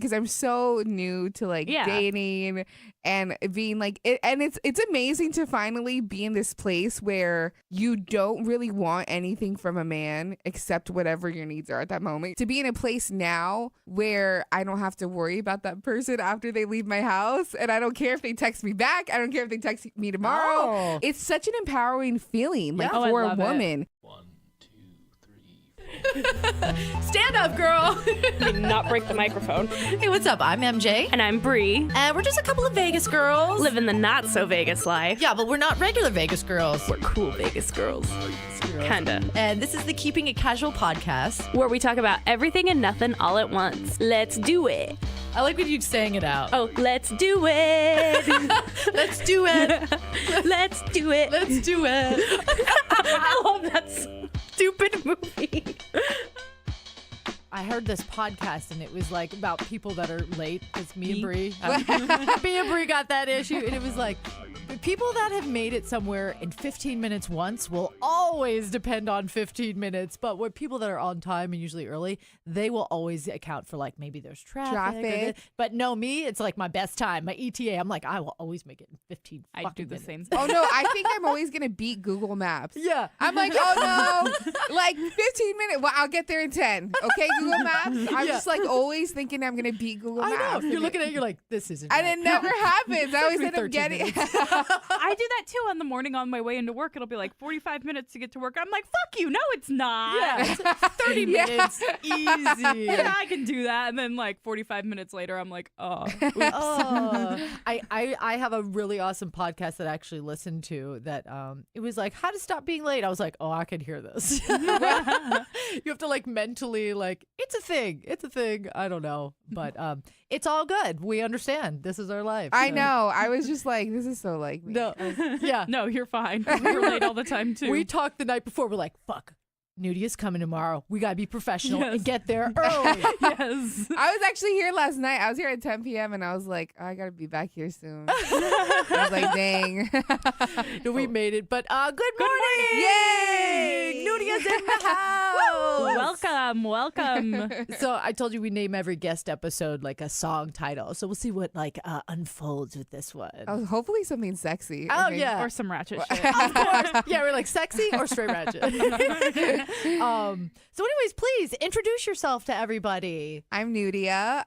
because I'm so new to like dating and being like it, and it's amazing to finally be in this place where you don't really want anything from a man except whatever your needs are at that moment. To be in a place now where I don't have to worry about that person after they leave my house, and I don't care if they text me back, I don't care if they text me tomorrow. It's such an empowering feeling, like for a woman. 1, 2, 3, 4. Stand up, girl. Not break the microphone. Hey, what's up? I'm MJ. And I'm Bree. And we're just a couple of Vegas girls. Living the not so Vegas life. Yeah, but we're not regular Vegas girls. We're cool Vegas girls. Kinda. And this is the Keeping It Casual podcast, where we talk about everything and nothing all at once. Let's do it. I like when you saying it out. Oh, let's do it. Let's do it. Let's do it. Let's do it. I love that stupid movie. I heard this podcast and it was like about people that are late. It's me and Bree. Me and Bree got that issue, and it was like people that have made it somewhere in 15 minutes once will always depend on 15 minutes. But what people that are on time and usually early, they will always account for like maybe there's traffic. But no, me, it's like my best time, my ETA. I'm like, I will always make it in 15 I do the minutes. same. Oh no, I think I'm always gonna beat Google Maps. Yeah. I'm like, oh no, like 15 minutes. Well, I'll get there in 10. Okay, Google Maps. I'm just like always thinking I'm gonna beat Google Maps. I know. You're looking at it, you're like, this isn't and right. it never happens. I always end up getting I do that too on the morning on my way into work. It'll be like 45 minutes to get to work. I'm like, fuck you. No, it's not. Yeah, it's 30 minutes. Easy. Yeah, I can do that. And then like 45 minutes later, I'm like, oh, oops. I have a really awesome podcast that I actually listened to that it was like how to stop being late. I was like, oh, I can hear this. You have to like mentally like it's a thing. I don't know, but it's all good. We understand. This is our life. I know. I was just like, this is so like me. No, yeah, No, you're fine. We're late all the time too. we talked the night before. We're like, fuck. Nudia's coming tomorrow. We gotta be professional Yes. and get there early. Yes. I was actually here last night. I was here at 10 p.m. and I was like, I gotta be back here soon. I was like, dang. No, we made it. But good morning. Yay! Nudia's in the house. Welcome. So I told you we name every guest episode like a song title. So we'll see what like unfolds with this one. Oh, hopefully something sexy. Oh, Okay. yeah. Or some ratchet shit. Of course. Yeah, we're like sexy or straight ratchet. So anyways, please introduce yourself to everybody. I'm Nudia.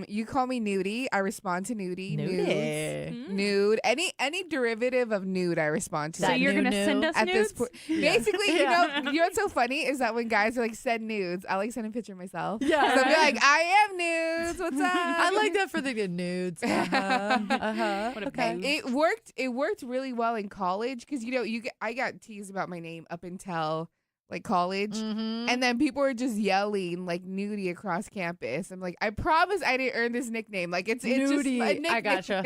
You call me Nudie. I respond to Nudie. Nudie. Nude. Any derivative of nude, I respond to. So you're going to send us at nudes? this point. Basically, you know what's so funny is that when guys are like send nudes, I like send a picture of myself. Yeah. So I'll be like, I am nudes. What's up? I like that for the nudes. What a Okay. booze. It worked really well in college because I got teased about my name up until like college, and then people were just yelling like Nudie across campus. I'm like, I promise I didn't earn this nickname. Like it's just Nudie. a nickname. I gotcha.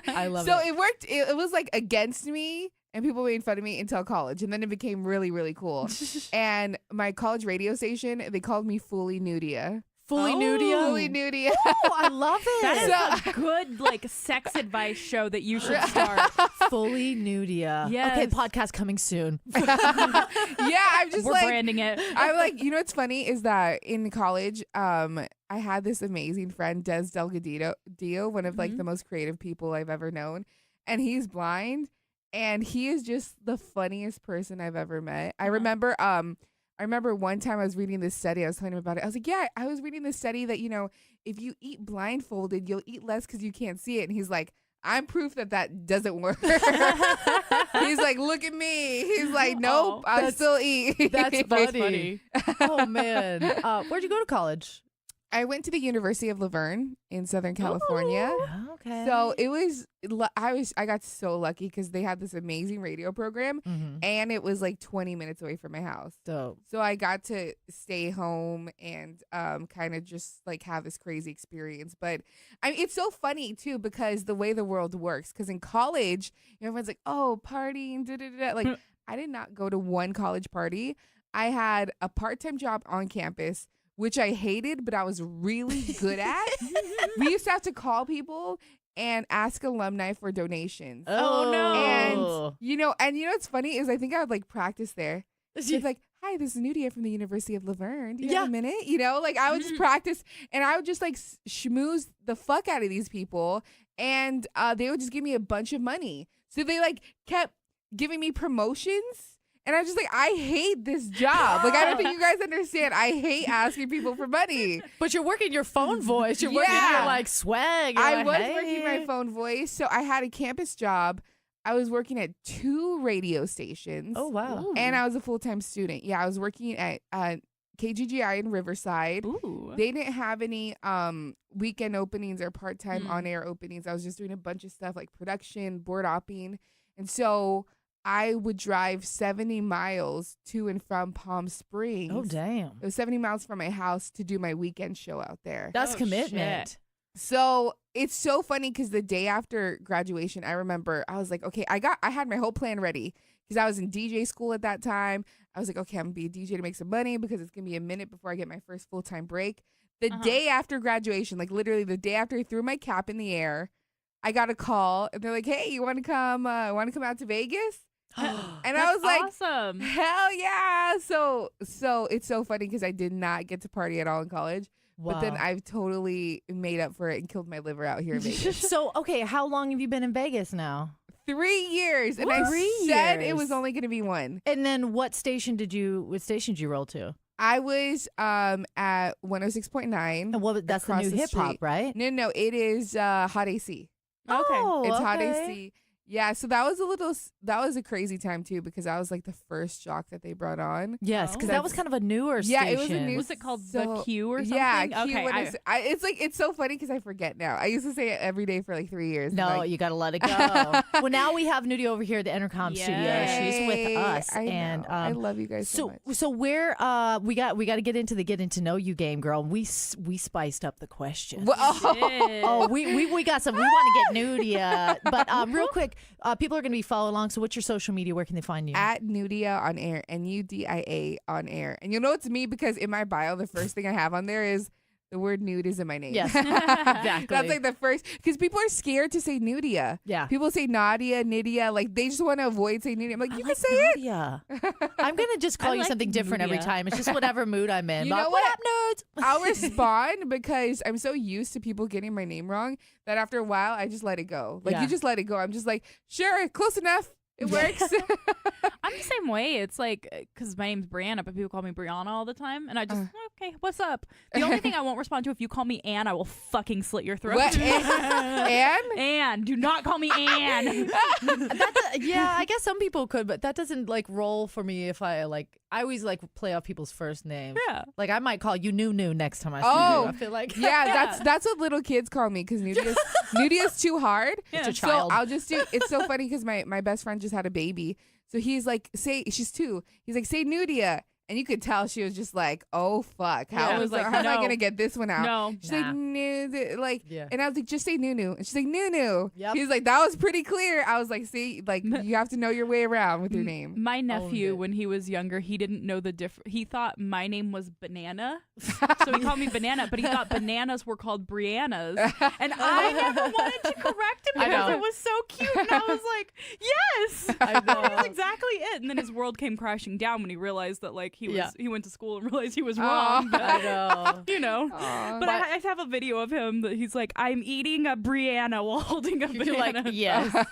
I love So it. it worked. It was like against me, and people made fun of me until college, and then it became really, really cool. And my college radio station, they called me Fully Nudia. Fully Nudia. Fully Nudia. Oh, I love it. That is a good like sex advice show that you should start. Fully Nudia. Yes. Okay, podcast coming soon. Yeah, I'm just We're like branding it. I'm like, you know what's funny is that in college, I had this amazing friend, Des Delgadillo, one of like the most creative people I've ever known, and he's blind, and he is just the funniest person I've ever met. I remember one time I was reading this study. I was telling him about it. I was like, yeah, I was reading this study that, if you eat blindfolded, you'll eat less because you can't see it. And he's like, I'm proof that doesn't work. He's like, look at me. He's like, nope, I still eat. That's funny. funny. Oh, man. Where'd you go to college? I went to the University of Laverne in Southern California. Ooh, okay. So it was, I got so lucky because they had this amazing radio program, and it was like 20 minutes away from my house. Dope. So I got to stay home and kind of just like have this crazy experience. But I mean, it's so funny too because the way the world works. Because in college, everyone's like, "Oh, partying, da da da." Like I did not go to one college party. I had a part-time job on campus, which I hated, but I was really good at. We used to have to call people and ask alumni for donations. Oh, no. And you know what's funny is I think I would like practice there. It's like, hi, this is Nudia from the University of Laverne. Do you have a minute? You know, like I would just practice and I would just like schmooze the fuck out of these people. And they would just give me a bunch of money. So they like kept giving me promotions. And I was just like, I hate this job. Like, I don't think you guys understand. I hate asking people for money. But you're working your phone voice. You're working your like swag. I was working my phone voice. So I had a campus job. I was working at 2 radio stations. Oh, wow. And I was a full-time student. Yeah, I was working at KGGI in Riverside. Ooh. They didn't have any weekend openings or part-time on-air openings. I was just doing a bunch of stuff like production, board opping. And so I would drive 70 miles to and from Palm Springs. Oh, damn. It was 70 miles from my house to do my weekend show out there. That's commitment. Shit. So it's so funny because the day after graduation, I remember I was like, okay, I had my whole plan ready because I was in DJ school at that time. I was like, okay, I'm going to be a DJ to make some money because it's going to be a minute before I get my first full-time break. The day after graduation, like literally the day after I threw my cap in the air, I got a call and they're like, hey, you want to come out to Vegas? And I was like, awesome. Hell yeah. So it's so funny because I did not get to party at all in college. Wow. But then I've totally made up for it and killed my liver out here in Vegas. So, okay, how long have you been in Vegas now? 3 years. And I 3 said years. it was only going to be 1. And then what station did you roll to? I was at 106.9. And what? That's the across new the hip hop, street. right? No, it is Hot AC. Okay. Oh, It's Hot okay. AC. Yeah, so that was a crazy time too because I was like the first jock that they brought on. Yes, because Oh. that was kind of a newer Yeah, station. it was a new. Was it called so- The Q or something? Yeah, Q. Okay. It's like it's so funny because I forget now. I used to say it every day for like 3 years. No, like, you got to let it go. Well, now we have Nudia over here at the Intercom studio. She's with Yay. us, I and know. I love you guys so much. So where we got to get into the getting to know you game, girl. We spiced up the questions. Well, Shit. Oh, we got some. We want to get Nudia, but real quick, people are going to be following along. So, what's your social media? Where can they find you? At Nudia on air, Nudia on air, and you'll know it's me because in my bio, the first thing I have on there is the word nude is in my name. Yes, exactly. That's like the first because people are scared to say Nudia. Yeah. People say Nadia, Nydia, like they just want to avoid saying Nudia. I'm like, you can say it. Yeah. I'm gonna just call I you like something different every Nudia. time. It's just whatever mood I'm in. You But know what what? up, nudes? I'll respond because I'm so used to people getting my name wrong that after a while I just let it go. Like Yeah. you just let it go. I'm just like, sure, close enough. It works. I'm the same way. It's like, because my name's Brianna, but people call me Brianna all the time. And I just, okay, what's up? The only thing I won't respond to, if you call me Ann, I will fucking slit your throat. What? Ann? Ann, do not call me Ann. Yeah, I guess some people could, but that doesn't like roll for me. If I always like play off people's first names. Yeah. Like I might call you Nunu next time I see Oh, you. I feel like Yeah, that's what little kids call me because Nudia's too hard. It's a So child. I'll just do. It's so funny because my best friend just had a baby, so he's like, she's 2. He's like, say Nudia, and you could tell she was just like, oh fuck, Yeah, I was like, how am I no. gonna get this one out? No. She's Nah. like, no, like, Yeah. and I was like, just say Nunu, and she's like, Nunu. Yep. He's like, that was pretty clear. I was like, see, like you have to know your way around with your name. My nephew, it. when he was younger, he didn't know the difference. He thought my name was Banana. So he called me Banana, but he thought bananas were called Briannas. And I never wanted to correct him I because know. it was so cute. And I was like, yes. I know. That's exactly it. And then his world came crashing down when he realized that like he went to school and realized he was wrong. But, I know. you know. Aw. But I have a video of him that he's like, I'm eating a Brianna while holding a You're like, banana. yes.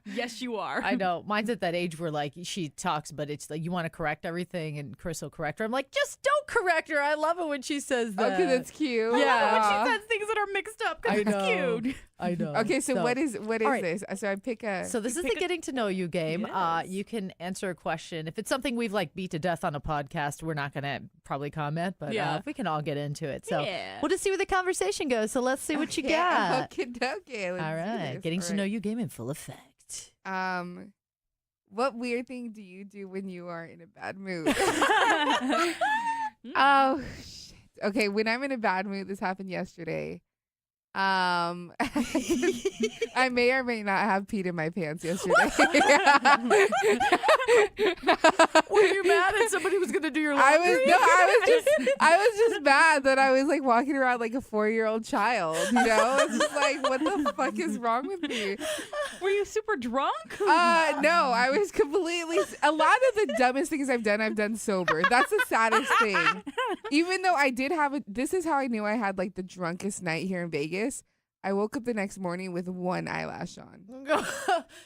Yes, you are. I know. Mine's at that age where like she talks, but it's like you want to correct everything, and Chris will correct her. I'm like, just don't correct her. I love it when she says that. Okay, that's cute. Yeah. When Aw. she says things that are mixed up I because know. it's cute. I know. Okay, so what is right. this? So I pick a. So this is the pick a- getting to know you game. Yes. You can answer a question. If it's something we've like beat to death on a podcast, we're not gonna probably comment, but Yeah. we can all get into it. So Yeah. we'll just see where the conversation goes. So let's see what you Okay, got. Okay. All right, getting to know you game in full effect. What weird thing do you do when you are in a bad mood? Oh shit. Okay, when I'm in a bad mood, this happened yesterday. I may or may not have peed in my pants yesterday. Were you mad at somebody who was gonna do your I laundry? was just mad that I was like walking around like a 4-year-old child. You know, it's just like, what the fuck is wrong with me? Were you super drunk? No, I was completely. A lot of the dumbest things I've done sober. That's the saddest thing. Even though I did have this is how I knew I had like the drunkest night here in Vegas. I woke up the next morning with one eyelash on.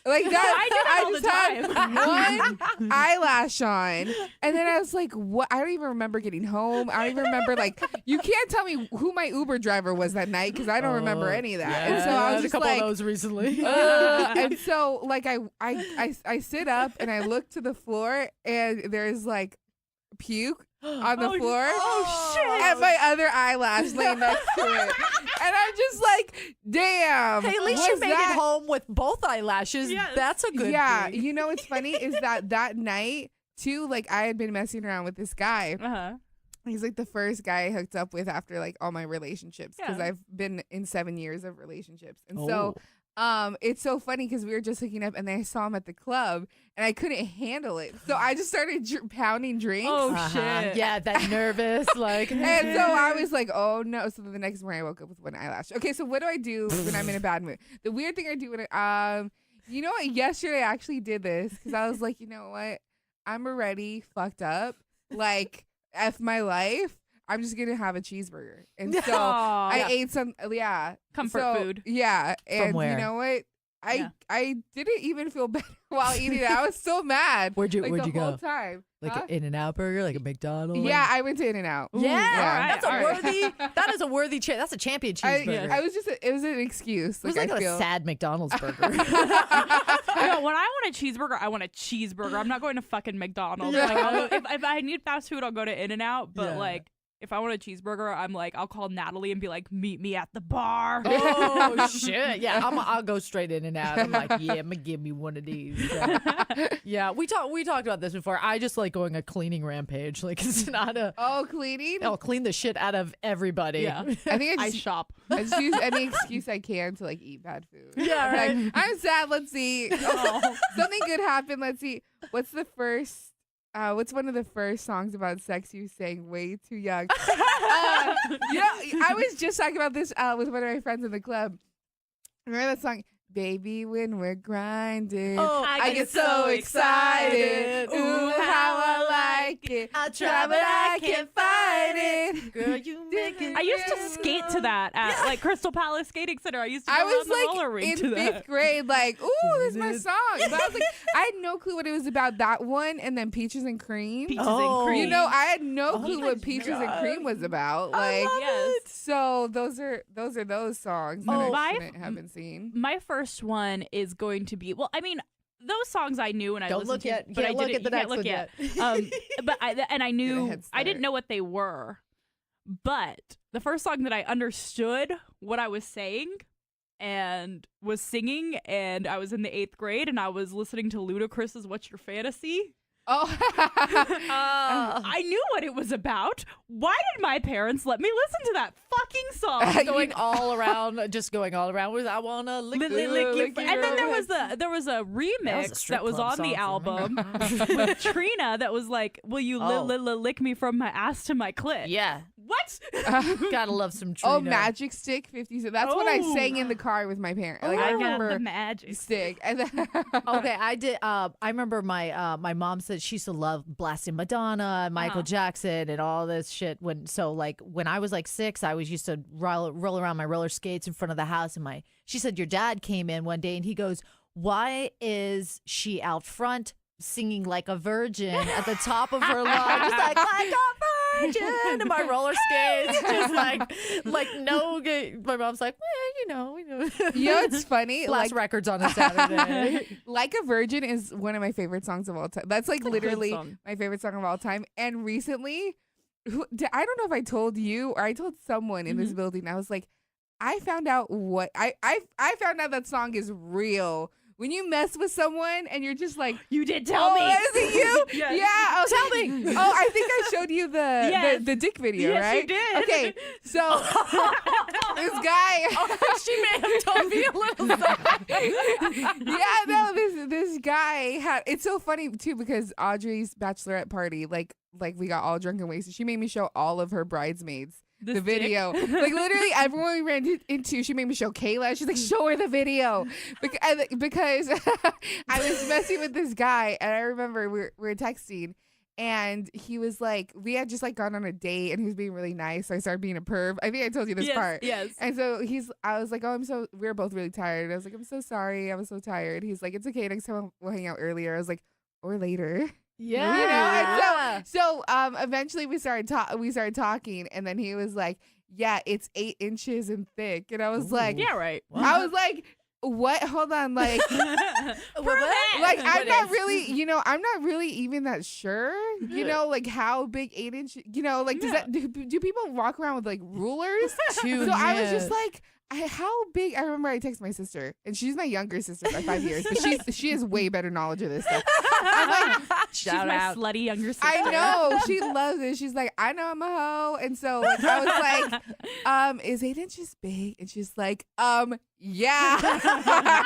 Like that. I do that just all the had one eyelash on. And then I was like, what? I don't even remember getting home. I don't even remember, like, you can't tell me who my Uber driver was that night because I don't remember any of that. Yeah, and so I was had just a couple like, of those recently. and so like I sit up and I look to the floor and there's like puke on the floor. Oh shit! And my other eyelash laying next to it. And I'm just like, damn. Hey, at least you made it home with both eyelashes. Yes. That's a good Yeah. thing. You know what's funny is that night too, like I had been messing around with this guy. Uh-huh. He's like the first guy I hooked up with after like all my relationships because Yeah. I've been in 7 years of relationships. And Oh. so it's so funny because we were just hooking up and then I saw him at the club and I couldn't handle it. So I just started pounding drinks. Oh Uh-huh. shit! Yeah, that nervous, like. And so I was like, oh no. So the next morning I woke up with one eyelash. Okay, so what do I do when I'm in a bad mood? The weird thing I do when you know what? Yesterday I actually did this because I was like, you know what? I'm already fucked up. Like, F my life. I'm just gonna have a cheeseburger. And so Aw. I ate some Comfort so, food. Yeah. And where? you know what? Yeah. I didn't even feel better while eating it. I was so mad. Where'd you like, go? the whole time. Like Huh? an In-N-Out burger, like a McDonald's? Yeah, I went to In-N-Out. Yeah, Yeah. that's a All right. worthy. That is a worthy. That's a champion cheeseburger. I was just it was an excuse. it was Like, like I a feel sad McDonald's burger. No, when I want a cheeseburger, I want a cheeseburger. I'm not going to fucking McDonald's. Yeah. Like, I'll go, if I need fast food, I'll go to In-N-Out. But Yeah. like, if I want a cheeseburger, I'm like, I'll call Natalie and be like, meet me at the bar. Oh shit! Yeah, I'll go straight in and out. I'm like, yeah, I'm gonna give me one of these. Yeah, we talked about this before. I just like going a cleaning rampage. Like it's not a cleaning. I'll clean the shit out of everybody. Yeah. I think I shop. I just use any excuse I can to like eat bad food. Yeah, I'm right. like, I'm sad. Let's eat. Something good happened. Let's eat. What's one of the first songs about sex you sang way too young? You know, I was just talking about this with one of my friends in the club. Remember that song? Baby, when we're grinding, Oh, I get so excited. Ooh, how I like it. I Try, but I can't fight it. Girl, you make it. I used to skate to that at like Crystal Palace Skating Center. I used to go I around was the roller like rink in to fifth that. grade, like, ooh, this is my song. But I was like, I had no clue what it was about. That one, and then Peaches and Cream. Peaches Oh. and cream. You know, I had no clue my what Peaches and God. Cream was about. I Like, love yes. so those are those songs that Oh. I My- shouldn't have been seen. My first one is going to be, well, I mean, those songs I knew and I Don't listened look to, yet. but I Can't look didn't. at the You can't next look one yet. But I Get a knew head I didn't start. know what they were. But the first song that I understood what I was saying and was singing, and I was in the 8th grade, and I was listening to Ludacris's "What's Your Fantasy." Oh, I knew what it was about. Why did my parents let me listen to that fucking song? going all around with I wanna lick Lick you. your lick fr- your and then there was head. there was a remix strip that was club on the song for album with Trina that was like, "Will you lick me from my ass to my clit?" Yeah, What? gotta love some Trina. oh, Magic Stick 50 Cent. That's what I Oh. sang in the car with my parents. Like, I I got remember the magic. Stick. And then Okay, I did. I remember my mom said she used to love blasting Madonna, Michael Jackson, and all this shit. When I was like 6, I was used to roll around my roller skates in front of the house, and she said your dad came in one day and he goes, "Why is she out front singing like a virgin at the top of her lungs, like a virgin?" And my roller skates, just like no. My mom's like, well, we know. you know what's funny? Blast records on a Saturday. Like a Virgin is one of my favorite songs of all time. That's like literally song. my favorite song of all time. And recently, I don't know if I told you or I told someone in this building. I was like, I found out what I found out that song is real when you mess with someone and you're just like, You did tell me. Is it you? Yes. Yeah. Oh, Tell me. Oh, I think I showed you Yes. the dick video, Yes, right? you did. Okay, so this guy. She may have told me a little something. Yeah, no, this guy had. It's so funny too because Audrey's bachelorette party, like we got all drunk and wasted. She made me show all of her bridesmaids. This The video, like literally everyone we ran into, she made me show Kayla. She's like, show her the video, because I was messing with this guy, and I remember we were texting, and he was like, we had just like gone on a date, and he was being really nice, so I started being a perv. I think I told you this part. Yes. And so I was like, oh, we were both really tired. I was like, I'm so sorry, I was so tired. He's like, it's okay, next time we'll hang out earlier. I was like, or later. Yeah. You know, and so eventually we started talking, and then he was like, yeah, it's 8 inches and thick, and I was like, Yeah, right. I was like, what? Hold on, like, like I'm not really even that sure, you know, like how big 8 inches, you know, like does that do people walk around with like rulers? So I was just like, how big? I remember I texted my sister, and she's my younger sister by 5 years, but she has way better knowledge of this stuff. I'm like, She's my slutty younger sister. I know, she loves it. She's like, I know I'm a hoe, and so like I was like, is 8 inches big? And she's like, yeah.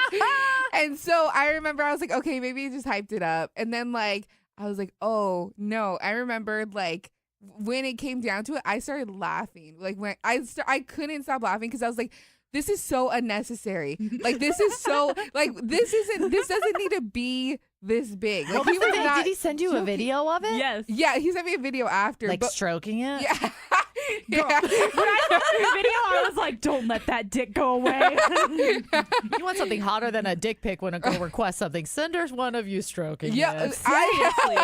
And so I remember I was like, okay, maybe he just hyped it up, and then like I was like, oh no, I remembered like. When it came down to it, I started laughing. Like when I couldn't stop laughing because I was like, this is so unnecessary. Like this is so like this doesn't need to be this big. Like he was not, did he send you a video of it? Yes. Yeah, he sent me a video after. Like but, stroking it? yeah. When I saw the video, I was like, don't let that dick go away. You want something hotter than a dick pic when a girl requests something? Send her one of you stroking Yeah, it. Seriously.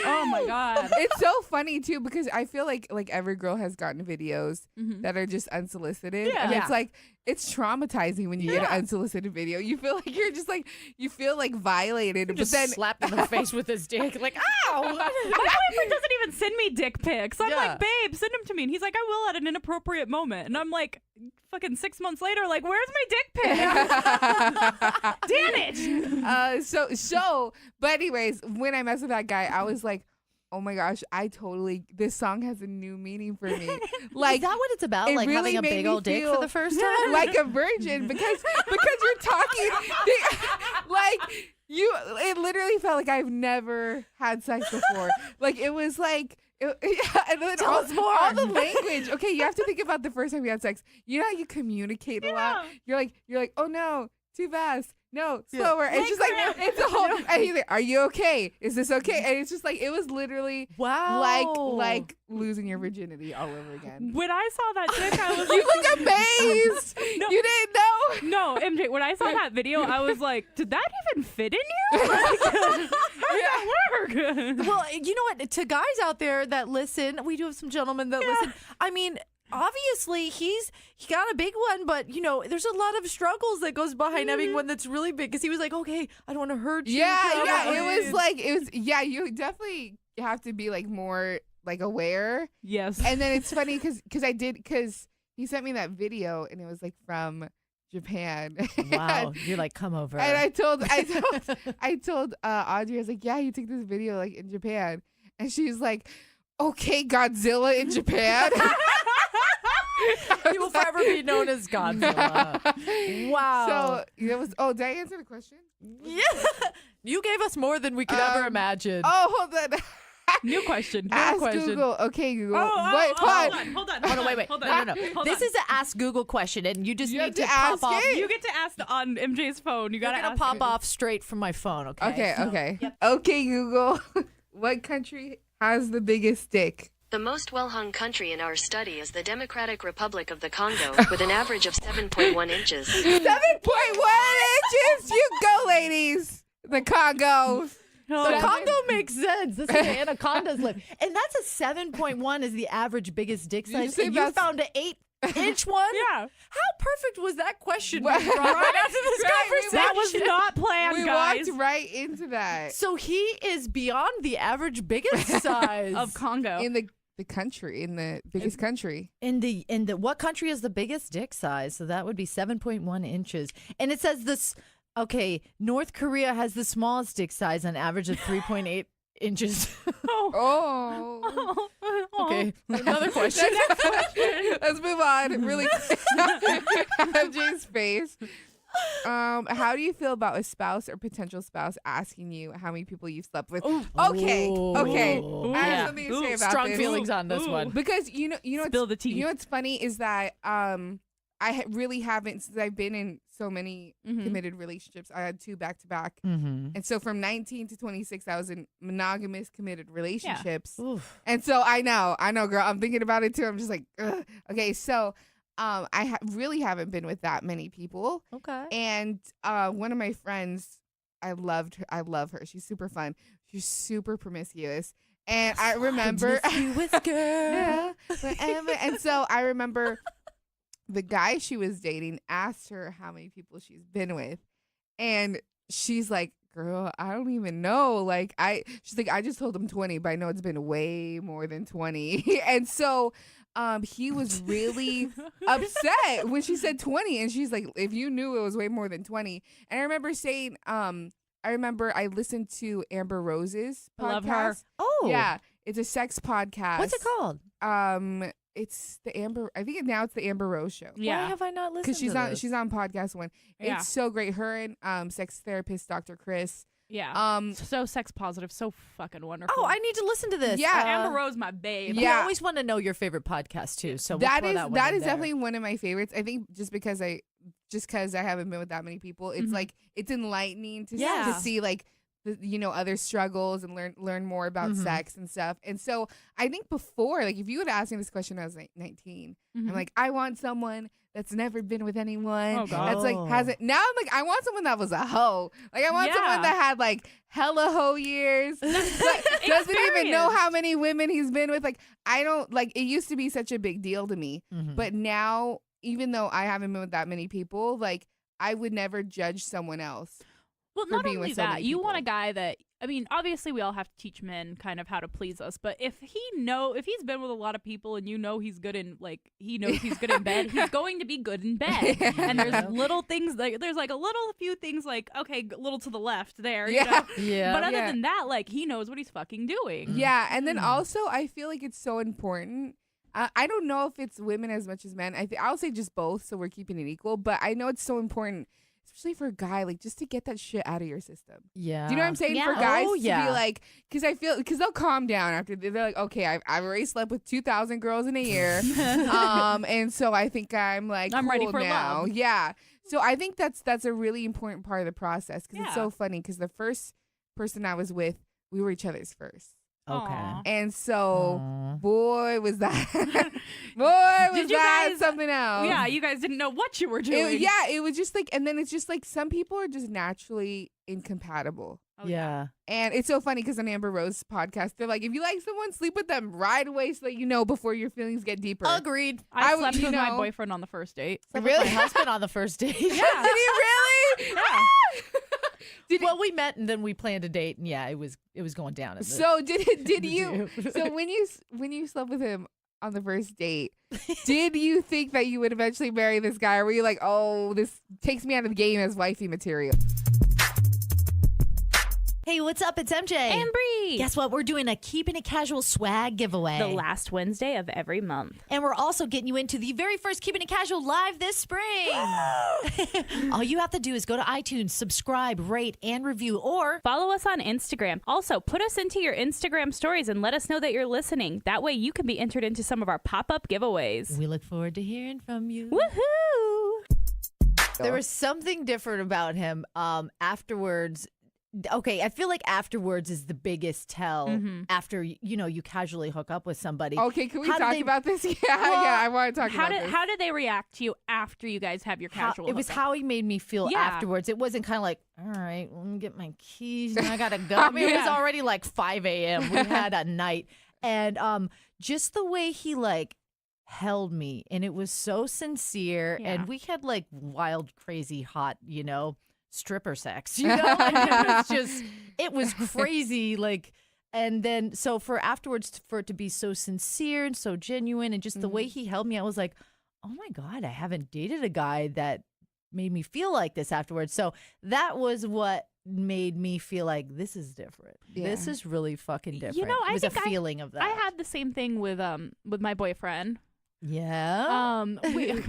Oh my God. It's so funny too because I feel like every girl has gotten videos that are just unsolicited, and Yeah. it's like it's traumatizing when you get an unsolicited video. You feel like you're just like violated, but Just then slapped in the face with his dick. Like, ow! My boyfriend doesn't even send me dick pics. I'm Yeah. like, babe, send them to me. And he's like, I will at an inappropriate moment. And I'm like, fucking 6 months later, like, where's my dick pic? Damn it. But anyways, when I messed with that guy, I was like, oh my gosh, this song has a new meaning for me. Like, is that what it's about? it Like really having a made big me old dick for feel the first time? like a virgin because you're talking like it literally felt like I've never had sex before. Like it was like and then Tell us more. all the language. Okay, you have to think about the first time you had sex. You know how you communicate a lot? You're like, oh no, too fast. No, slower. It's just like it's a whole. And he's like, "Are you okay? Is this okay?" And it's just like it was literally like losing your virginity all over again. When I saw that dick, I was You like, look amazed. No. You didn't know. no, MJ, when I saw that video, I was like, did that even fit in you? Like, how did that work? Well, you know what? To guys out there that listen, we do have some gentlemen that listen. I mean, obviously he got a big one, but you know, there's a lot of struggles that goes behind having one that's really big. Because he was like, okay, I don't want to hurt you. Yeah. It was. Yeah, you definitely have to be like more like aware. Yes. And then it's funny because he sent me that video and it was like from Japan. Wow, you're like, come over. And I told Audrey, I was like, yeah, you took this video like in Japan, and she's like, okay, Godzilla in Japan. He will forever be known as Godzilla. Wow. So it was. Oh, did I answer the question? Yeah, you gave us more than we could ever imagine. Oh, hold on. New question. Ask question. Google. Okay, Google. Hold What? on. Wait. Hold No. on. This is an Ask Google question, and you just You need have to to pop ask off. it? You get to ask on MJ's phone. You You're gotta gonna ask pop it. off straight from my phone. Okay. Okay. Okay, Google. What country has the biggest dick? The most well-hung country in our study is the Democratic Republic of the Congo, with an average of 7.1 inches. 7.1 inches. You go, ladies. The Congo. The Congo makes sense. This is where anacondas live. And that's a 7.1 is the average biggest dick You size. say And you that's- found an 8-inch one? Yeah. How perfect was that question? Right. being brought right after this Right, we conversation? That was not planned, We guys. walked right into that. So he is beyond the average biggest size Of Congo. In the country, in the biggest country. In the what country is the biggest dick size? So that would be 7.1 inches. And it says this Okay, North Korea has the smallest dick size, on average of 3.8 inches. Oh. Okay, another question. Let's move on. Really quick. MJ's face. How do you feel about a spouse or potential spouse asking you how many people you've slept with? Okay. Ooh. I have Yeah. something to say about Strong this. feelings on this one. Because you know, Spill the tea. You know what's funny is that really haven't, since I've been in so many committed relationships. I had 2 back to back, and so from 19 to 26, I was in monogamous committed relationships. And so I know, girl. I'm thinking about it too. I'm just like, ugh. Okay, so I really haven't been with that many people. Okay. And one of my friends, I love her. She's super fun. She's super promiscuous. And I remember, Promiscuous girl. yeah, forever. And so I remember the guy she was dating asked her how many people she's been with, and she's like, girl, I don't even know. Like, she's like, I just told him 20, but I know it's been way more than 20. And so he was really upset when she said 20, and she's like, if you knew it was way more than 20. And I remember saying, I listened to Amber Rose's podcast. I love her. Oh. Yeah, it's a sex podcast. What's it called? It's the Amber. I think now it's the Amber Rose Show. Yeah. Why have I not listened Because to this? she's on podcast one. Yeah. It's so great. Her and sex therapist Dr. Chris. Yeah. So sex positive. So fucking wonderful. Oh, I need to listen to this. Yeah. Amber Rose, my babe. Yeah. Yeah. I always want to know your favorite podcast too. So we'll That throw is one that in is there. definitely one of my favorites. I think just because I haven't been with that many people, it's like it's enlightening to Yeah. see like other struggles and learn more about sex and stuff. And so I think before, like, if you would ask me this question when I was like 19, I'm like, I want someone that's never been with anyone. Oh, God. That's like hasn't. Now I'm like, I want someone that was a hoe. Like, I want someone that had like hella hoe years. But doesn't even know how many women he's been with. Like, I don't like. It used to be such a big deal to me, but now, even though I haven't been with that many people, like, I would never judge someone else. Well, for not being only with so that, many you want a people. guy that, I mean, obviously we all have to teach men kind of how to please us, but if he's been with a lot of people and he's good in, like, he knows he's good in bed, he's going to be good in bed. And there's little things, like, there's like a few things like, okay, a little to the left there, you know? Yeah. But other than that, like, he knows what he's fucking doing. Yeah, and then also I feel like it's so important. I don't know if it's women as much as men. I'll say just both, so we're keeping it equal. But I know it's so important, especially for a guy, like, just to get that shit out of your system. Yeah. Do you know what I'm saying? Yeah. For guys Oh, to yeah. be like, because they'll calm down after they're like, okay, I've already slept with 2,000 girls in a year, and so I think I'm like, I'm ready cool for now. love. Yeah. So I think that's a really important part of the process, because it's Yeah. so funny, because the first person I was with, we were each other's first. Okay. Aw. And so, Aw. boy, was that Did you that guys- something else. Yeah, you guys didn't know what you were doing. It was just like, and then it's just like some people are just naturally incompatible. Oh, Yeah. And it's so funny because on Amber Rose podcast, they're like, if you like someone, sleep with them right away so that you know before your feelings get deeper. Agreed. I would- slept you with my know- boyfriend on the first date. Slept with my husband on the first date. Did he really? Yeah. Well, we met and then we planned a date, and yeah, it was going down. So did you? do. So when you slept with him on the first date, did you think that you would eventually marry this guy, or were you like, oh, this takes me out of the game as wifey material? Hey, what's up? It's MJ. And Bree. Guess what? We're doing a Keeping It Casual swag giveaway. The last Wednesday of every month. And we're also getting you into the very first Keeping It Casual live this spring. All you have to do is go to iTunes, subscribe, rate, and review, or Follow us on Instagram. Also, put us into your Instagram stories and let us know that you're listening. That way you can be entered into some of our pop-up giveaways. we look forward to hearing from you. Woohoo! There was something different about him afterwards. Okay, I feel like afterwards is the biggest tell after, you casually hook up with somebody. Okay, can we How did talk they- about this? Yeah, Well, yeah, I want to talk How about did this. how did they react to you after you guys have your casual? It was hookup? how he made me feel Yeah. afterwards. It wasn't kind of like, all right, let me get my keys. Now I gotta go. I mean, it was Yeah. already like 5 a.m. We had a night, and just the way he like held me, and it was so sincere, Yeah. and we had like wild, crazy, hot, stripper sex. Like, it was crazy. Like, and then so for afterwards, for it to be so sincere and so genuine, and just the way he held me, I was like, oh my God, I haven't dated a guy that made me feel like this afterwards. So that was what made me feel like this is different. Yeah. This is really fucking different. You know, I it was think a feeling of that. I had the same thing with my boyfriend. Yeah. Well,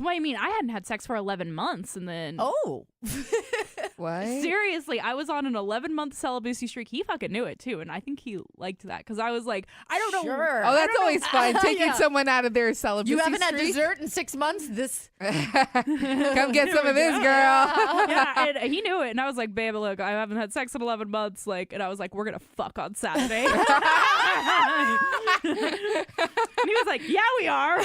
I mean, I hadn't had sex for 11 months, and then Oh. What? seriously, I was on an 11-month celibacy streak. He fucking knew it too, and I think he liked that because I was like, I don't know. Sure. Oh, that's always fun. Taking Yeah. someone out of their celibacy You haven't had streak. dessert in 6 months? This. Come get some of this, girl. Yeah, and he knew it, and I was like, babe, look, I haven't had sex in 11 months, like, and I was like, we're gonna fuck on Saturday. And he was like, yeah, we are.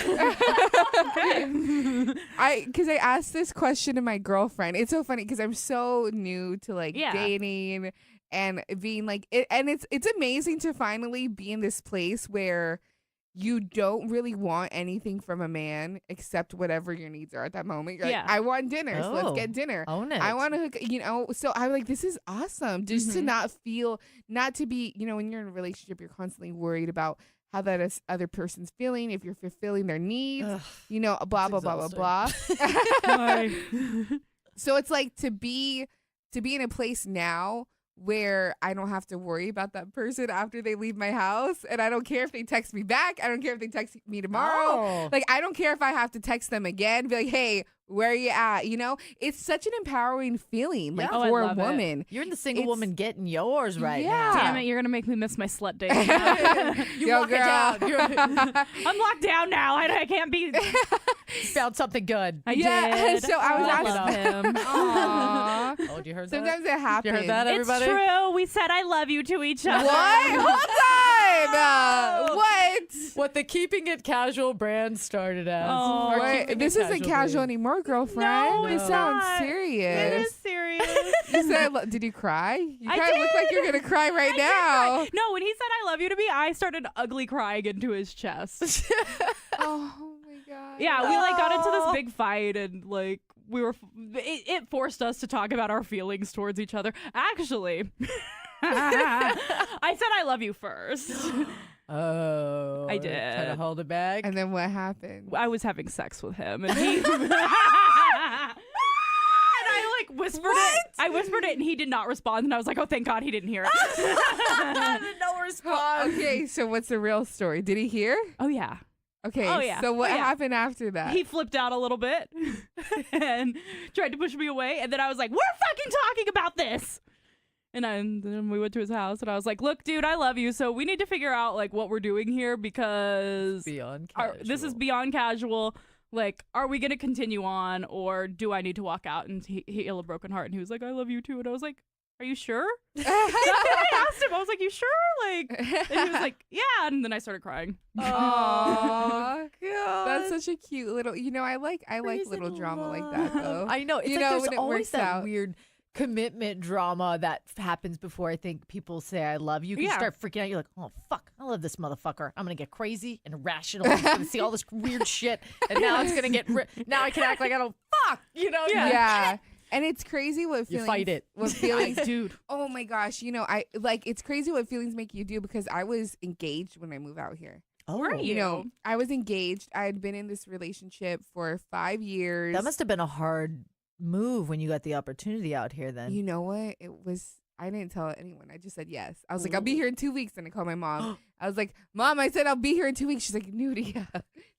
Okay. Because I asked this question to my girlfriend. It's so funny because I'm so new to like Yeah. dating and being like it, and it's amazing to finally be in this place where you don't really want anything from a man except whatever your needs are at that moment. You're Yeah. like, I want dinner, so let's Oh, get dinner. Own it. I want to hook, so I'm like, this is awesome. Just to not to be, when you're in a relationship, you're constantly worried about how that other person's feeling, if you're fulfilling their needs, Ugh, blah, blah, blah, blah, blah. So it's like to be in a place now where I don't have to worry about that person after they leave my house. And I don't care if they text me back. I don't care if they text me tomorrow. Oh. Like, I don't care if I have to text them again, be like, hey, where are you at? It's such an empowering feeling, like, Yeah. Oh, I for a love it. woman. You're the single It's- woman getting yours right Yeah. now. Damn it, you're gonna make me miss my slut day. now. You Yo, walk it girl. down. I'm locked down now. I can't be. Found something good. I Yeah, did. so I was I asking- love him. Aww. Oh, you heard that? Sometimes it happens. You heard that, It's everybody? true. We said I love you to each other. What? Hold on. What? What the Keeping It Casual brand started as. Oh. Or What? Keeping It This isn't casual brand. anymore, girlfriend. No, This it's sounds not. serious. It is serious. You said, did you cry? You I kind of look like did. you're gonna cry right now. No, when he said I love you to me, I started ugly crying into his chest. Oh my god. Yeah, we like got into this big fight and like we were it forced us to talk about our feelings towards each other. Actually, I said I love you first. Oh. I Try to did. hold it back. And then what happened? I was having sex with him and he and I like whispered it. I whispered it and he did not respond and I was like, "Oh, thank God he didn't hear it." No response. Okay, so what's the real story? Did he hear? Oh yeah. Okay. Oh, yeah. So what Oh, yeah. happened after that? He flipped out a little bit and tried to push me away. And then I was like, we're fucking talking about this. And then we went to his house and I was like, look, dude, I love you. So we need to figure out like what we're doing here because Beyond this is beyond casual. Like, are we going to continue on or do I need to walk out? And he had a broken heart and he was like, I love you too. And I was like, are you sure? I asked him, I was like, you sure? Like, and he was like, yeah. And then I started crying. Aww. God. That's such a cute little. I like Praise little and drama like love. that though. I know. It's You like know, there's when it always works that out. weird commitment drama that happens before I think people say I love you. You Yeah. start freaking out. You're like, oh, fuck. I love this motherfucker. I'm going to get crazy and irrational. I'm going to see all this weird shit. And now it's going to get, now I can act like I don't, fuck. Yeah. And it's crazy what You feelings. fight it. What feelings, Dude. Oh my gosh. I like. It's crazy what feelings make you do because I was engaged when I moved out here. Oh, Were you? I was engaged. I had been in this relationship for 5 years. that must have been a hard move when you got the opportunity out here then. You know what? It was. I didn't tell anyone. I just said yes. I was like, I'll be here in 2 weeks. And I called my mom. I was like, Mom, I said I'll be here in 2 weeks. She's like, Nudia.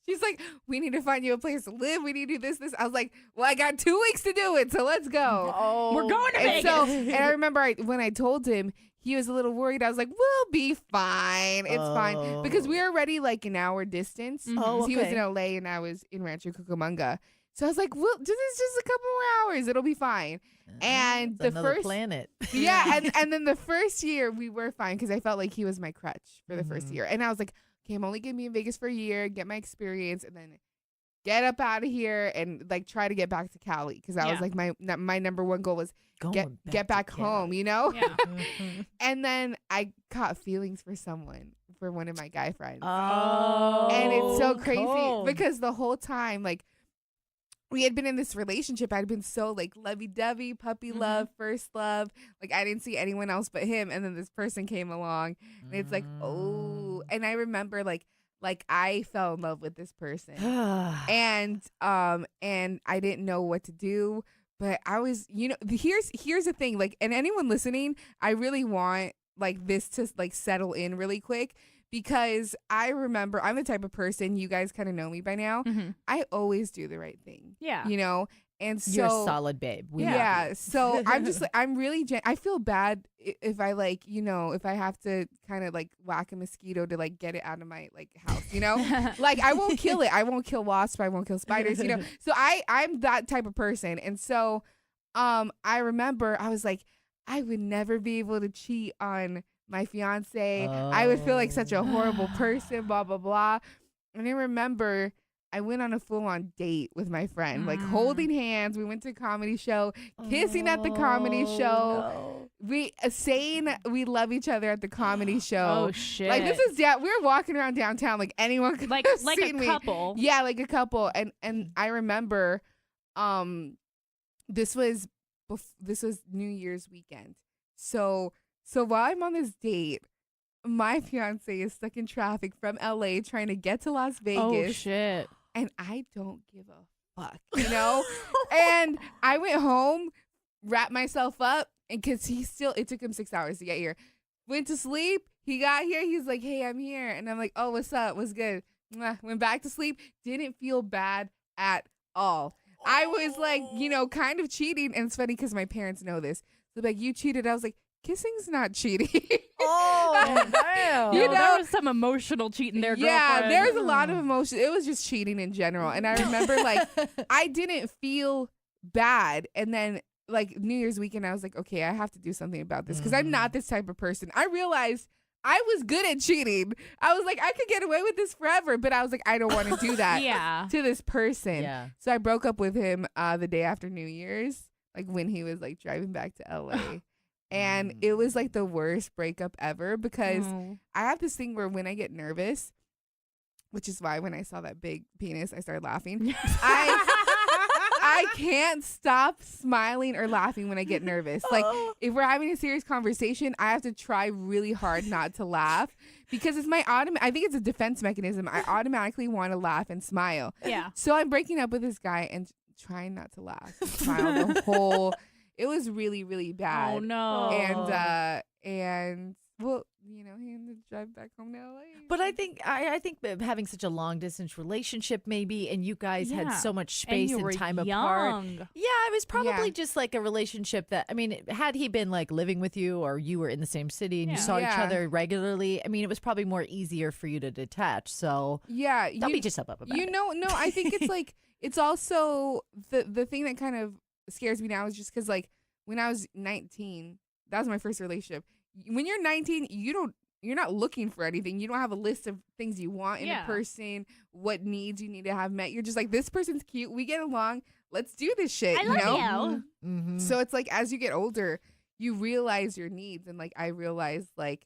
She's like, we need to find you a place to live. We need to do this. I was like, well, I got 2 weeks to do it. So let's go. Oh, We're going to And Vegas. so, and I remember when I told him, he was a little worried. I was like, we'll be fine. It's fine. Because we were already like an hour distance. Oh, 'Cause He was okay. in LA and I was in Rancho Cucamonga. So I was like, well, this is just a couple more hours. It'll be fine. And It's the another first planet. yeah, and then the first year we were fine because I felt like he was my crutch for the first Mhm. year. And I was like, okay, I'm only gonna be in Vegas for a year, get my experience, and then get up out of here and like try to get back to Cali because that was Yeah. like my number one goal was Going get back to home, Cali. you know. Yeah. Mhm. And then I caught feelings for one of my guy friends. Oh, And it's so crazy cold. because the whole time, like, we had been in this relationship. I'd been so like lovey-dovey, puppy love, first love. Like I didn't see anyone else but him. And then this person came along, and it's like, oh. And I remember like I fell in love with this person, and I didn't know what to do But I was, here's the thing, like, and anyone listening, I really want like this to like settle in really quick, because I remember I'm the type of person, you guys kind of know me by now. I always do the right thing. Yeah. And so You're a solid babe. We love yeah. you. So I'm just like, I'm really, I feel bad if I like, if I have to kind of like whack a mosquito to like get it out of my like house, like I won't kill it. I won't kill wasps. I won't kill spiders, So I'm that type of person. And so, I remember I was like, I would never be able to cheat on my fiance. I would feel like such a horrible person, blah, blah, blah. And I remember I went on a full-on date with my friend, like holding hands. We went to a comedy show, kissing at the comedy show. We saying we love each other at the comedy show. Oh shit! Like this is we were walking around downtown, like anyone could like have a seen me. couple. Yeah, like a couple. And I remember, this was New Year's weekend. So while I'm on this date, my fiance is stuck in traffic from LA trying to get to Las Vegas. Oh shit! And I don't give a fuck, And I went home, wrapped myself up, and because it took him 6 hours to get here. Went to sleep. He got here. He's like, hey, I'm here. And I'm like, oh, what's up? What's good? Went back to sleep. Didn't feel bad at all. I was like, kind of cheating. And it's funny because my parents know this. So like, you cheated. I was like, kissing's not cheating. Oh, damn. There was some emotional cheating there, girlfriend. Yeah, there's a lot of emotion. It was just cheating in general. And I remember, like, I didn't feel bad. And then, like, New Year's weekend, I was like, okay, I have to do something about this because I'm not this type of person. I realized I was good at cheating. I was like, I could get away with this forever. But I was like, I don't want to do that to this person. Yeah. So I broke up with him the day after New Year's, like, when he was, like, driving back to L.A., and it was like the worst breakup ever because I have this thing where when I get nervous, which is why when I saw that big penis, I started laughing. I can't stop smiling or laughing when I get nervous. Like if we're having a serious conversation, I have to try really hard not to laugh because it's my I think it's a defense mechanism. I automatically want to laugh and smile. Yeah. So I'm breaking up with this guy and trying not to laugh and smile the whole. It was really, really bad. Oh no! And well, he had to drive back home to LA. But I think that having such a long distance relationship, maybe, and you guys had so much space and time apart. Yeah, it was probably just like a relationship that, I mean, had he been like living with you or you were in the same city and you saw each other regularly, I mean, it was probably more easier for you to detach. So don't beat yourself up about it. No, I think it's like it's also the thing that kind of scares me now is just because like when I was 19, that was my first relationship. When you're 19, you're not looking for anything. You don't have a list of things you want in a person, what needs you need to have met. You're just like, this person's cute. We get along. Let's do this shit. I love you. Mm-hmm. So it's like as you get older, you realize your needs, and like I realized like,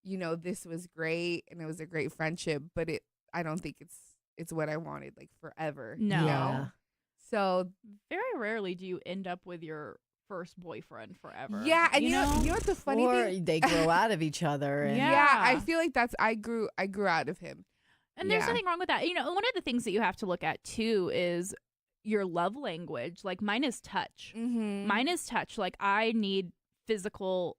this was great and it was a great friendship, but I don't think it's what I wanted like forever. No. Yeah. So very rarely do you end up with your first boyfriend forever. Yeah, and you know what's the funny or thing? they grow out of each other. And I feel like I grew out of him. And there's nothing wrong with that. One of the things that you have to look at too is your love language. Like mine is touch. Mm-hmm. Mine is touch. Like I need physical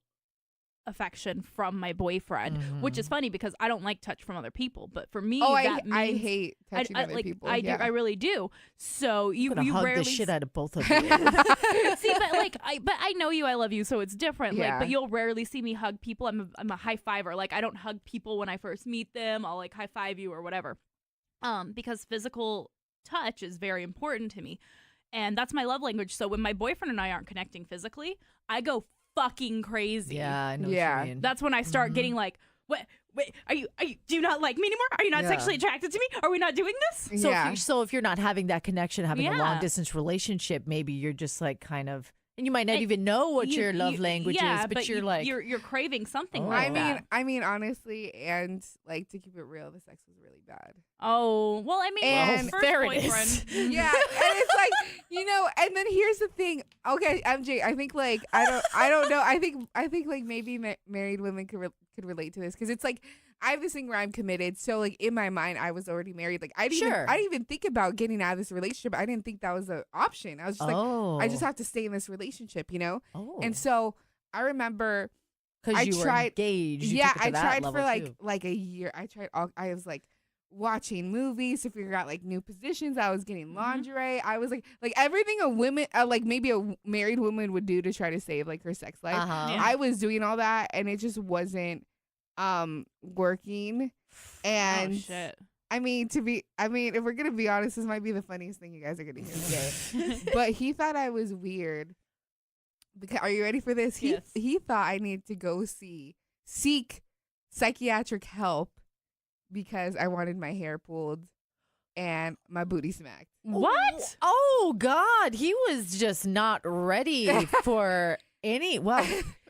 affection from my boyfriend, which is funny because I don't like touch from other people, but for me, I hate touching other people. I do, I really do. So you hug rarely the shit out of both of you. see, but I know you, I love you, so it's different. Yeah. Like, but you'll rarely see me hug people. I'm a high fiver. Like I don't hug people when I first meet them. I'll like high five you or whatever, because physical touch is very important to me, and that's my love language. So when my boyfriend and I aren't connecting physically, I go fucking crazy. Yeah, I know what you mean. That's when I start getting like, wait, are you do you not like me anymore? Are you not sexually attracted to me? Are we not doing this? So if you're not having that connection, having a long distance relationship, maybe you're just like kind of, and you might not even know what your love language is, but you're like you're craving something like that. I mean honestly, and like to keep it real, the sex was really bad. Oh, well, I mean, and first there it boyfriend. is. Yeah, and it's like, and then here's the thing. Okay, MJ, I think like I don't know. I think like maybe married women could could relate to this because it's like I have this thing where I'm committed. So like in my mind, I was already married. Like I didn't even think about getting out of this relationship. I didn't think that was an option. I was just like, I just have to stay in this relationship, you know? And so I remember because you were engaged. You yeah, took it to I that tried for level, like a year. I was like watching movies to figure out like new positions. I was getting lingerie. I was like everything a woman like maybe a married woman would do to try to save like her sex life. I was doing all that and it just wasn't working. And shit. I mean, if we're gonna be honest, this might be the funniest thing you guys are gonna hear today. But he thought I was weird. Because, are you ready for this? Yes. He thought I needed to go seek psychiatric help because I wanted my hair pulled and my booty smacked. What? Oh God, he was just not ready for any. Well,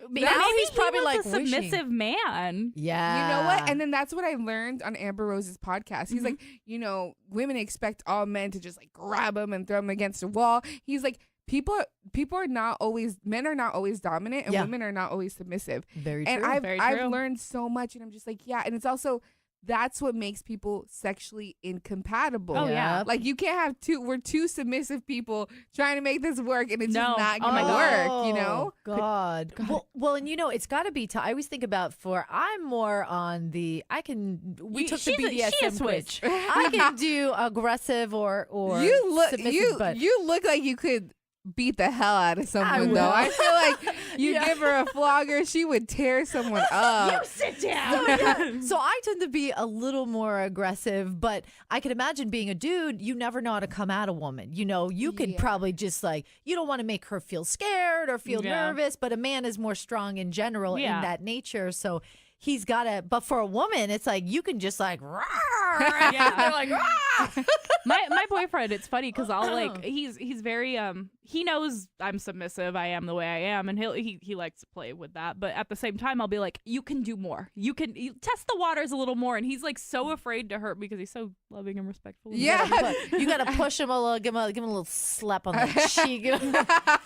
Maybe he's probably he was like a submissive man. Yeah, You know what? And then that's what I learned on Amber Rose's podcast. He's like, you know, women expect all men to just like grab them and throw them against a wall. He's like, people are not always, men are not always dominant and women are not always submissive. Very true. And I've learned so much, and I'm just like, yeah. And it's also, that's what makes people sexually incompatible. Oh, yeah. Like you can't have we're two submissive people trying to make this work, and it's just not Oh gonna my work, you know? God. Well, and you know, it's got to be. I always think about I'm more on the. We took the BDSM switch. I can do aggressive or submissive, you look like you could beat the hell out of someone though. I feel like you give her a flogger, she would tear someone up. You sit down. So I tend to be a little more aggressive, but I can imagine being a dude, you never know how to come at a woman. You know, you could probably just like, you don't want to make her feel scared or feel nervous, but a man is more strong in general in that nature. So he's got to, but for a woman, it's like, you can just like, rawr, they're like, rawr. my boyfriend, it's funny because I'll like, he's very, he knows I'm submissive. I am the way I am. And he likes to play with that. But at the same time, I'll be like, you can do more. You test the waters a little more. And he's like so afraid to hurt because he's so loving and respectful. Yeah. You got to push him a little, give him a little slap on the cheek.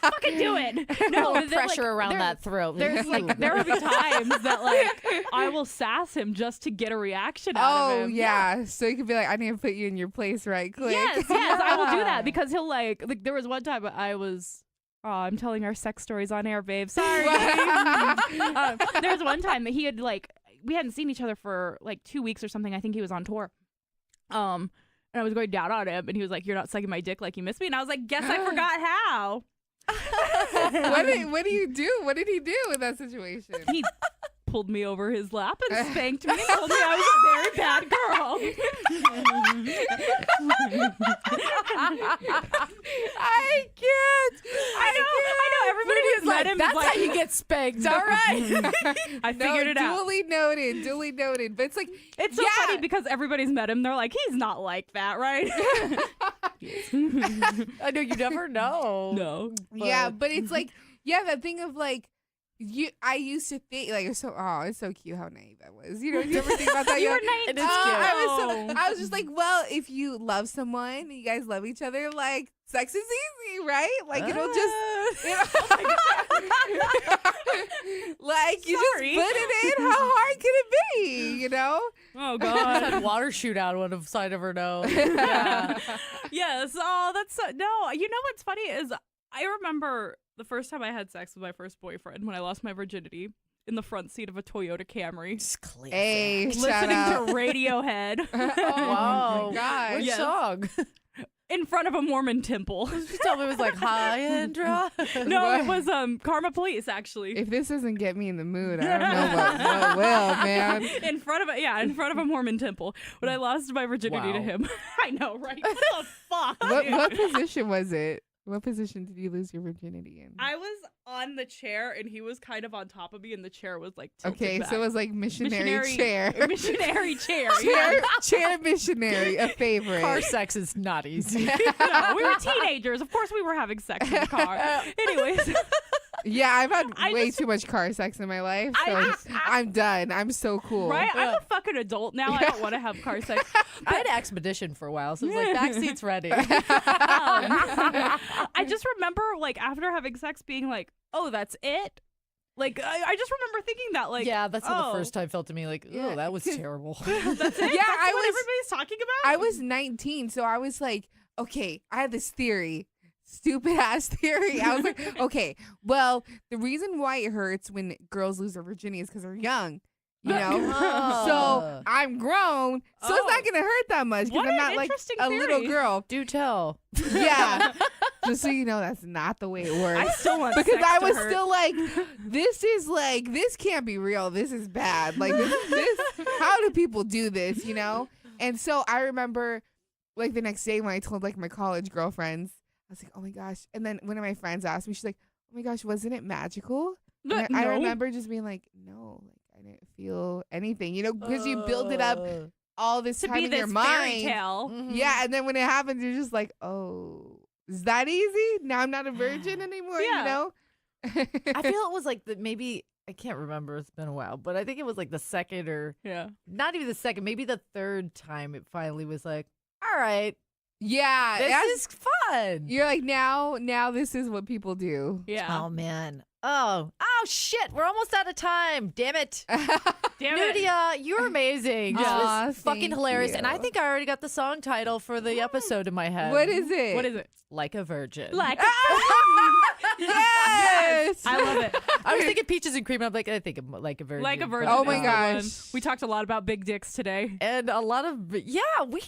Fucking do it. No, No, pressure around that throat. There's like, there will be times that like, I will sass him just to get a reaction out of him. Yeah. So you could be like, I need to put you in your place right quick. Yes, I will do that because he'll like there was one time I'm telling our sex stories on air, babe. Sorry. There was one time that he had we hadn't seen each other for like 2 weeks or something. I think he was on tour. And I was going down on him and he was like, "You're not sucking my dick like you miss me." And I was like, "Guess I forgot how." What do you do? What did he do in that situation? He pulled me over his lap and spanked me and told me I was a very bad girl. I can't. I know. Everybody who's met him That's is like, how you get spanked. All right. I figured it out. Duly noted. But it's like, It's so funny because everybody's met him. They're like, he's not like that, right? I know, you never know. No. but it's like, that thing of like, I used to think like it's so cute how naive I was. You know, you ever think about that? You were 19. It is cute. I was just like, well, if you love someone, you guys love each other, like sex is easy, right? Like it'll just, like you just put it in. How hard can it be? You know? Oh God. Had water shoot out one side of her nose. Yes. Oh, that's no. You know what's funny is I remember the first time I had sex with my first boyfriend when I lost my virginity in the front seat of a Toyota Camry. Hey, listening to Radiohead. Wow. My gosh. Which song? In front of a Mormon temple. You told me it was like high and dry. No, it was Karma Police actually. If this doesn't get me in the mood, I don't know what will, man. In front of a Mormon temple when I lost my virginity to him. I know, right? What the fuck? What position was it? What position did you lose your virginity in? I was on the chair and he was kind of on top of me and the chair was like tilted back. So it was like missionary chair. Missionary chair. Chair missionary, a favorite. Car sex is not easy. No, we were teenagers. Of course we were having sex in the car. Anyways. Yeah, I've had way too much car sex in my life, so I'm done. I'm so cool. Right? I'm a fucking adult now. I don't want to have car sex. I had Expedition for a while, so it was like, backseat's ready. I just remember, like, after having sex being like, oh, that's it? Like I just remember thinking that. Like, Yeah, that's how the first time felt to me. Like, Yeah, oh, that was terrible. That's it. Yeah, That's what everybody's talking about. I was 19, so I was like, okay, I had this theory. Stupid ass theory. I was like, okay, well, the reason why it hurts when girls lose their virginity is because they're young. You know? Oh. So I'm grown, so it's not gonna hurt that much because What I'm an not like interesting a little theory. girl. Do tell. Yeah. Just so you know, that's not the way it works. I still want because sex I to was hurt. still like, this can't be real. This is bad. Like, this how do people do this, you know? And so I remember, like, the next day when I told, like, my college girlfriends, I was like, oh, my gosh. And then one of my friends asked me, she's like, oh, my gosh, wasn't it magical? And I No. remember just being like, no, like, I didn't feel anything, you know, because you build it up all this to time be in this your fairy mind. tale. Yeah, and then when it happens, you're just like, oh, is that easy? Now I'm not a virgin anymore, Yeah. you know? I feel it was like maybe I can't remember. It's been a while, but I think it was like the second or Yeah. not even the second, maybe the third time it finally was like, all right, Yeah, this is fun. you're like, now this is what people do. Yeah. Oh man. Oh shit. We're almost out of time. Damn it. Damn it. Nudia, you're amazing. This Aw, was fucking thank hilarious. you. And I think I already got the song title for the episode in my head. What is it? What is it? Like a Virgin. Like. Yes! I love it. I was thinking peaches and cream. I'm like, I think of Like a Virgin. Like a virgin. Oh is my the gosh. one. We talked a lot about big dicks today. And a lot of, we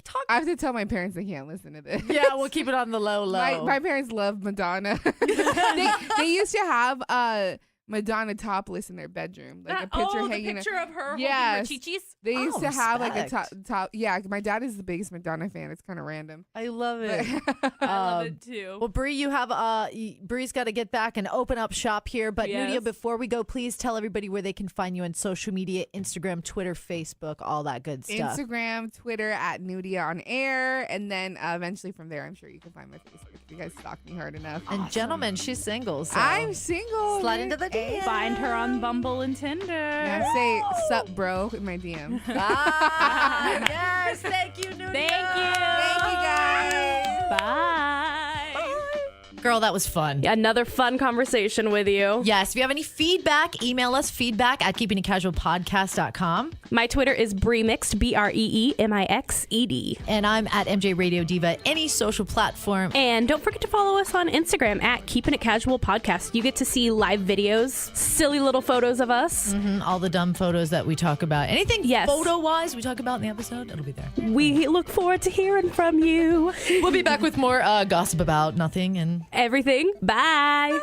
talked. I have to tell my parents they can't listen to this. Yeah, we'll keep it on the low. My parents love Madonna. they used to have Madonna topless in their bedroom, like a picture hanging. the picture of her Yes. holding her chichis. They used to have like a respect. top. Yeah, my dad is the biggest Madonna fan. It's kind of random. I love But it. I love Um, it too. Well, Bree, you have Bree's got to get back and open up shop here. But Yes. Nudia, before we go, please tell everybody where they can find you on social media: Instagram, Twitter, Facebook, all that good stuff. Instagram, Twitter at Nudia on air, and then eventually from there, I'm sure you can find my Facebook if you guys stalk me hard enough. And gentlemen, she's single. So I'm single. slide into the DM. Find her on Bumble and Tinder. Yeah, say sup, bro, in my DM. Yes, thank you, Nudia. Thank you. Thank you, guys. Bye. Girl, that was fun. Another fun conversation with you. Yes, if you have any feedback, email us feedback at keepingitcasualpodcast.com. My Twitter is Breemixed, BREEMIXED. And I'm at MJ Radio Diva, any social platform. And don't forget to follow us on Instagram at Keeping It Casual Podcast. You get to see live videos, silly little photos of us. All the dumb photos that we talk about. Anything Yes. photo-wise we talk about in the episode, it'll be there. We look forward to hearing from you. We'll be back with more gossip about nothing and Everything. Bye.